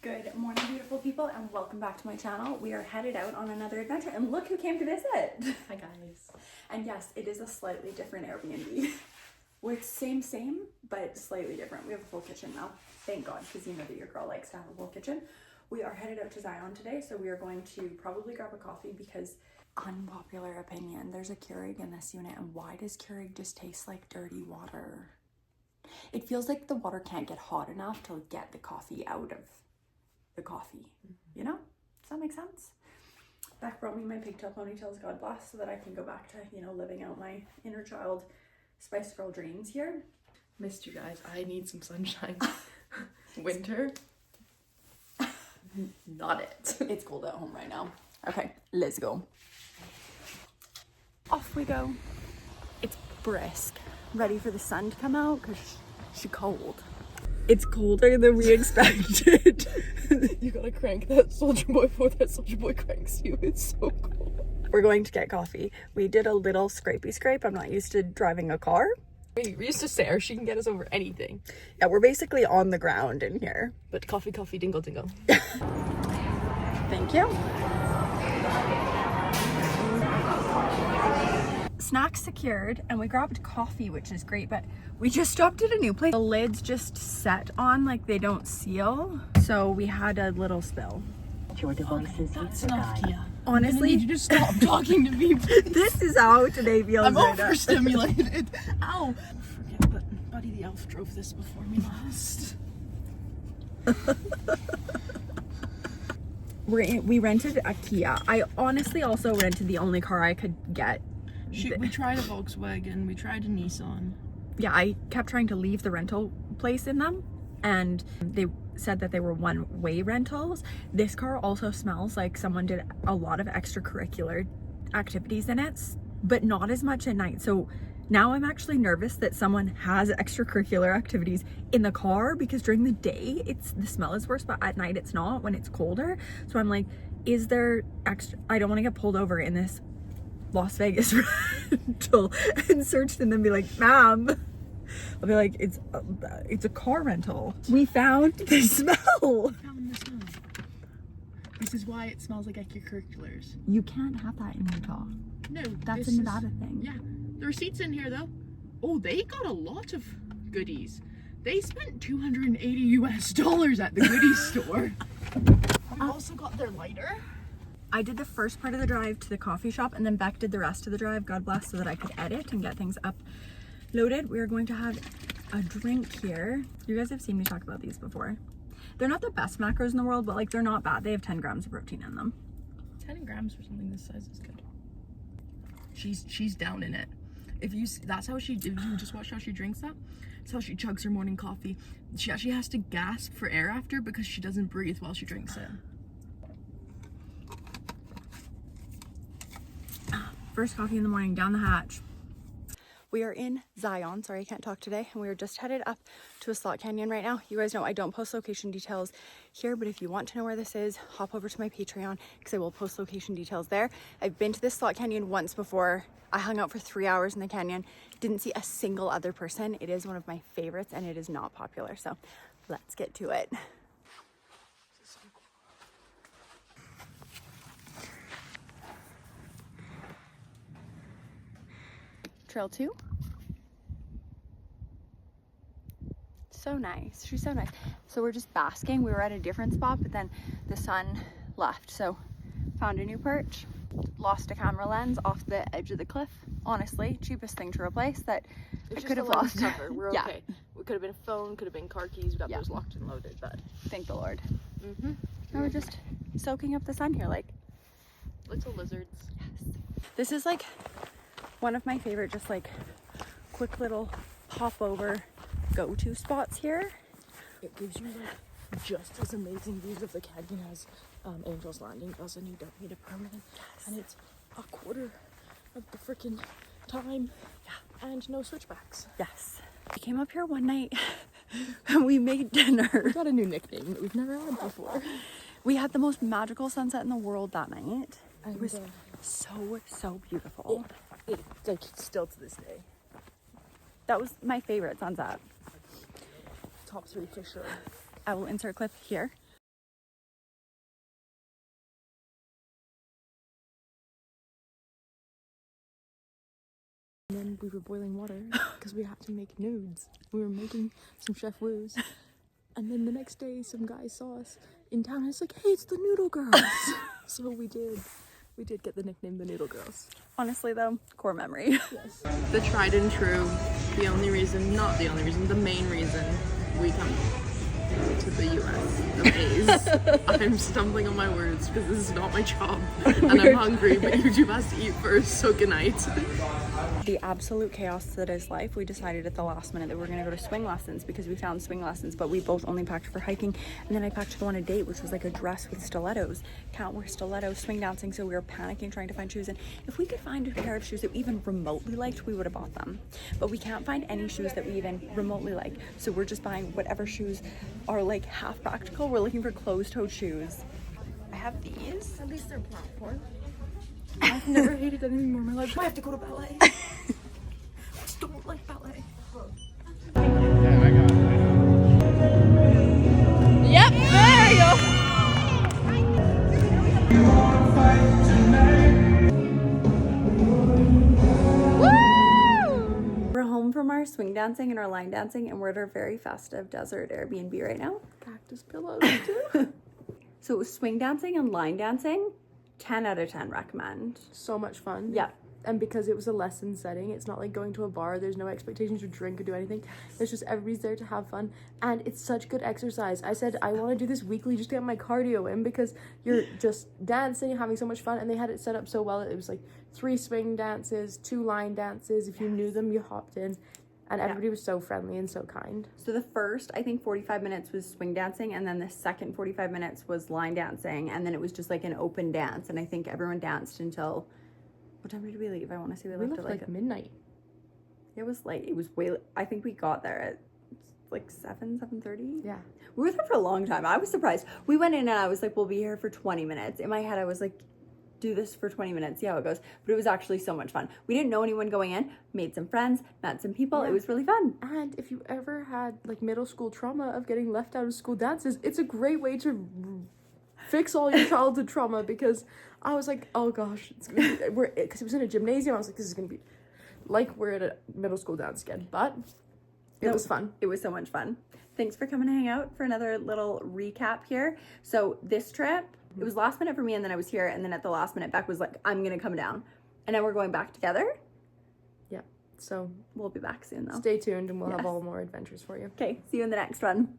Good morning, beautiful people, and welcome back to my channel. We are headed out on another adventure, and look who came to visit. Hi guys. And yes, it is a slightly different Airbnb. We're same, but slightly different. We have a full kitchen now. Thank God, because you know that your girl likes to have a full kitchen. We are headed out to Zion today, so we are going to probably grab a coffee because, unpopular opinion, there's a Keurig in this unit, and why does Keurig just taste like dirty water? It feels like the water can't get hot enough to get the coffee out of the coffee, you know? Does that make sense? Beck brought me my pigtail ponytails, God bless, so that I can go back to, you know, living out my inner child Spice Girl dreams here. Missed you guys. I need some sunshine. Winter. Not it. It's cold at home right now. Okay, let's go. Off we go. It's brisk. Ready for the sun to come out because she's cold. It's colder than we expected. You gotta crank that Soldier Boy before that Soldier Boy cranks you. It's so cold. We're going to get coffee. We did a little scrapey scrape. I'm not used to driving a car. We used to Sarah, she can get us over anything. Yeah, we're basically on the ground in here. But coffee, dingle, dingle. Thank you. Snacks secured, and we grabbed coffee, which is great, but we just stopped at a new place. The lids just set on, like they don't seal, so we had a little spill. That's enough, Kia. Honestly, I need you to stop talking to me. this is how today feels. I'm right now. overstimulated. Ow. Forget, but Buddy the Elf drove this before me last. We rented a Kia. I honestly also rented the only car I could get. We tried a Volkswagen, we tried a Nissan. Yeah, I kept trying to leave the rental place in them, and they said that they were one-way rentals. This car also smells like someone did a lot of extracurricular activities in it, but not as much at night. So now I'm actually nervous that someone has extracurricular activities in the car, because during the day the smell is worse, but at night it's not when it's colder. So I'm like, is there extra? I don't want to get pulled over in this Las Vegas rental and searched and then be like, ma'am, I'll be like, it's a car rental. We found the smell. This is why it smells like extracurriculars. You can't have that in Utah. No, That's a Nevada thing. Yeah, the receipt's in here though. Oh, they got a lot of goodies. They spent $280 US at the goodies store. We also got their lighter. I did the first part of the drive to the coffee shop, and then Beck did the rest of the drive, God bless, so that I could edit and get things uploaded. We are going to have a drink here. You guys have seen me talk about these before. They're not the best macros in the world, but like they're not bad. They have 10 grams of protein in them. 10 grams for something this size is good. She's down in it. If you just watch how she drinks that. That's how she chugs her morning coffee. She actually has to gasp for air after because she doesn't breathe while she drinks it. First coffee in the morning, down the hatch. We are in Zion. Sorry, I can't talk today. And we are just headed up to a slot canyon right now. You guys know I don't post location details here, but if you want to know where this is, hop over to my Patreon because I will post location details there. I've been to this slot canyon once before. I hung out for 3 hours in the canyon. Didn't see a single other person. It is one of my favorites and it is not popular. So let's get to it. Trail 2. So nice. She's so nice. So we're just basking. We were at a different spot, but then the sun left. So found a new perch. Lost a camera lens off the edge of the cliff. Honestly, cheapest thing to replace that I could have lost. We're Yeah. okay. It could have been a phone, could have been car keys. We got Yeah. those locked and loaded, but Thank the Lord. mm-hmm. Now we're just soaking up the sun here, like. Little lizards. Yes. This is like one of my favorite, just like quick little hop over go-to spots here. It gives you like just as amazing views of the canyon as Angel's Landing does, and you don't need a permit. Yes. And it's a quarter of the freaking time. Yeah. And no switchbacks. Yes. We came up here one night and we made dinner. We got a new nickname that we've never had before. We had the most magical sunset in the world that night. And It was so beautiful. It's like still to this day. That was my favorite sunset. Top 3 for sure. I will insert clip here. And then we were boiling water because we had to make nudes. We were making some chef woos. And then the next day, some guy saw us in town and was like, hey, it's the Noodle Girls. So we did get the nickname the Noodle Girls. Honestly though, core memory. Yes. The tried and true, the only reason, not the only reason, the main reason we come to the US of A's. I'm stumbling on my words because this is not my job. And I'm hungry, but YouTube has to eat first, so good night. The absolute chaos that is life, we decided at the last minute that we were going to go to swing lessons because we found swing lessons, but we both only packed for hiking. And then I packed to go on a date, which was like a dress with stilettos. Can't wear stilettos, swing dancing, so we were panicking trying to find shoes. And if we could find a pair of shoes that we even remotely liked, we would have bought them. But we can't find any shoes that we even remotely like. So we're just buying whatever shoes are like half practical. We're looking for closed-toed shoes. I have these. At least they're platform. I've never hated anything more in my life. I have to go to ballet. I just don't like ballet. Yep, there you go. We're home from our swing dancing and our line dancing, and we're at our very festive desert Airbnb right now. Cactus pillows too. So it was swing dancing and line dancing. 10 out of 10 recommend. So much fun. Yeah. And because it was a lesson setting, it's not like going to a bar. There's no expectations to drink or do anything. It's just everybody's there to have fun. And it's such good exercise. I said I want to do this weekly just to get my cardio in because you're just dancing, having so much fun. And they had it set up so well. It was like 3 swing dances, 2 line dances. If you knew them, you hopped in. And everybody was so friendly and so kind. So the first, I think 45 minutes was swing dancing, and then the second 45 minutes was line dancing, and then it was just like an open dance. And I think everyone danced until, what time did we leave? I want to say we left at like midnight. It was late. It was way, I think we got there at like 7:30. Yeah. We were there for a long time. I was surprised. We went in and I was like, we'll be here for 20 minutes. In my head, I was like, do this for 20 minutes, see how it goes. But it was actually so much fun. We didn't know anyone going in, made some friends, met some people. Yeah. It was really fun. And if you ever had like middle school trauma of getting left out of school dances, it's a great way to fix all your childhood trauma, because I was like, oh gosh, it's gonna be, because it was in a gymnasium. I was like, this is gonna be like we're at a middle school dance again, but it was fun. It was so much fun. Thanks for coming to hang out for another little recap here. So this trip, it was last minute for me, and then I was here, and then at the last minute, Beck was like, I'm gonna come down. And now we're going back together. Yeah, so we'll be back soon though. Stay tuned and we'll have all more adventures for you. Okay, see you in the next one.